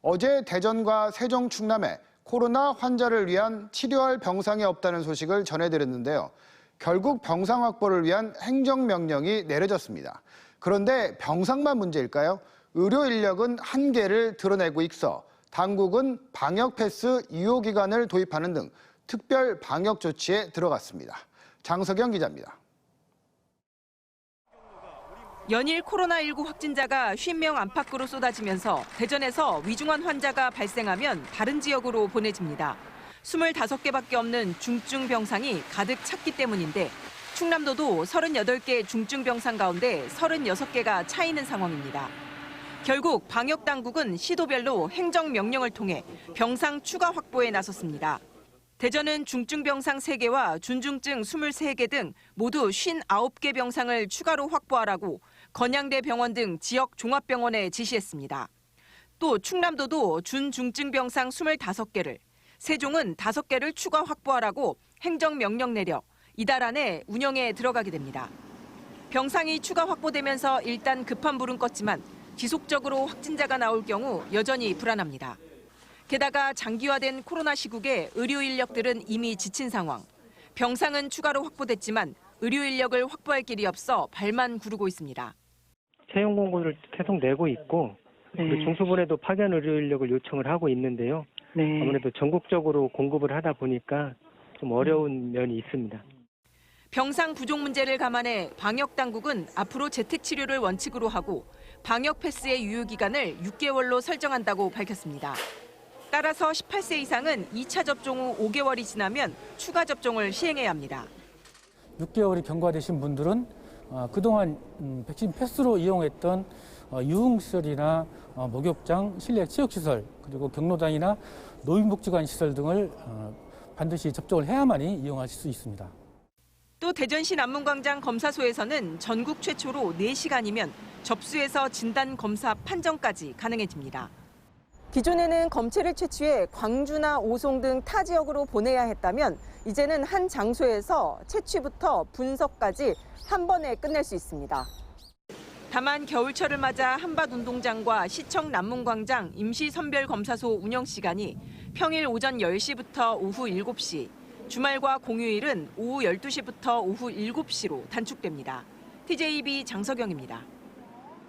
어제 대전과 세종, 충남에 코로나 환자를 위한 치료할 병상이 없다는 소식을 전해드렸는데요. 결국 병상 확보를 위한 행정명령이 내려졌습니다. 그런데 병상만 문제일까요? 의료 인력은 한계를 드러내고 있어 당국은 방역 패스 유효 기간을 도입하는 등 특별 방역 조치에 들어갔습니다. 장석영 기자입니다. 연일 코로나19 확진자가 50명 안팎으로 쏟아지면서 대전에서 위중한 환자가 발생하면 다른 지역으로 보내집니다. 25개밖에 없는 중증 병상이 가득 찼기 때문인데 충남도도 38개 중증 병상 가운데 36개가 차 있는 상황입니다. 결국 방역 당국은 시도별로 행정명령을 통해 병상 추가 확보에 나섰습니다. 대전은 중증 병상 3개와 준중증 23개 등 모두 59개 병상을 추가로 확보하라고 건양대 병원 등 지역 종합병원에 지시했습니다. 또 충남도도 준중증 병상 25개를, 세종은 5개를 추가 확보하라고 행정명령 내려 이달 안에 운영에 들어가게 됩니다. 병상이 추가 확보되면서 일단 급한 불은 껐지만 지속적으로 확진자가 나올 경우 여전히 불안합니다. 게다가 장기화된 코로나 시국에 의료 인력들은 이미 지친 상황. 병상은 추가로 확보됐지만 의료 인력을 확보할 길이 없어 발만 구르고 있습니다. 채용 공고를 계속 내고 있고 중수본에도 파견 의료 인력을 요청을 하고 있는데요. 아무래도 전국적으로 공급을 하다 보니까 좀 어려운 면이 있습니다. 병상 부족 문제를 감안해 방역 당국은 앞으로 재택 치료를 원칙으로 하고 방역 패스의 유효 기간을 6개월로 설정한다고 밝혔습니다. 따라서 18세 이상은 2차 접종 후 5개월이 지나면 추가 접종을 시행해야 합니다. 6개월이 경과되신 분들은 그동안 백신 패스로 이용했던 유흥시설이나 목욕장, 실내 체육시설, 그리고 경로당이나 노인복지관 시설 등을 반드시 접종을 해야만이 이용하실 수 있습니다. 또 대전시 남문광장 검사소에서는 전국 최초로 4시간이면 접수해서 진단검사 판정까지 가능해집니다. 기존에는 검체를 채취해 광주나 오송 등 타 지역으로 보내야 했다면 이제는 한 장소에서 채취부터 분석까지 한 번에 끝낼 수 있습니다. 다만 겨울철을 맞아 한밭운동장과 시청 남문광장 임시선별검사소 운영 시간이 평일 오전 10시부터 오후 7시, 주말과 공휴일은 오후 12시부터 오후 7시로 단축됩니다. TJB 장석영입니다.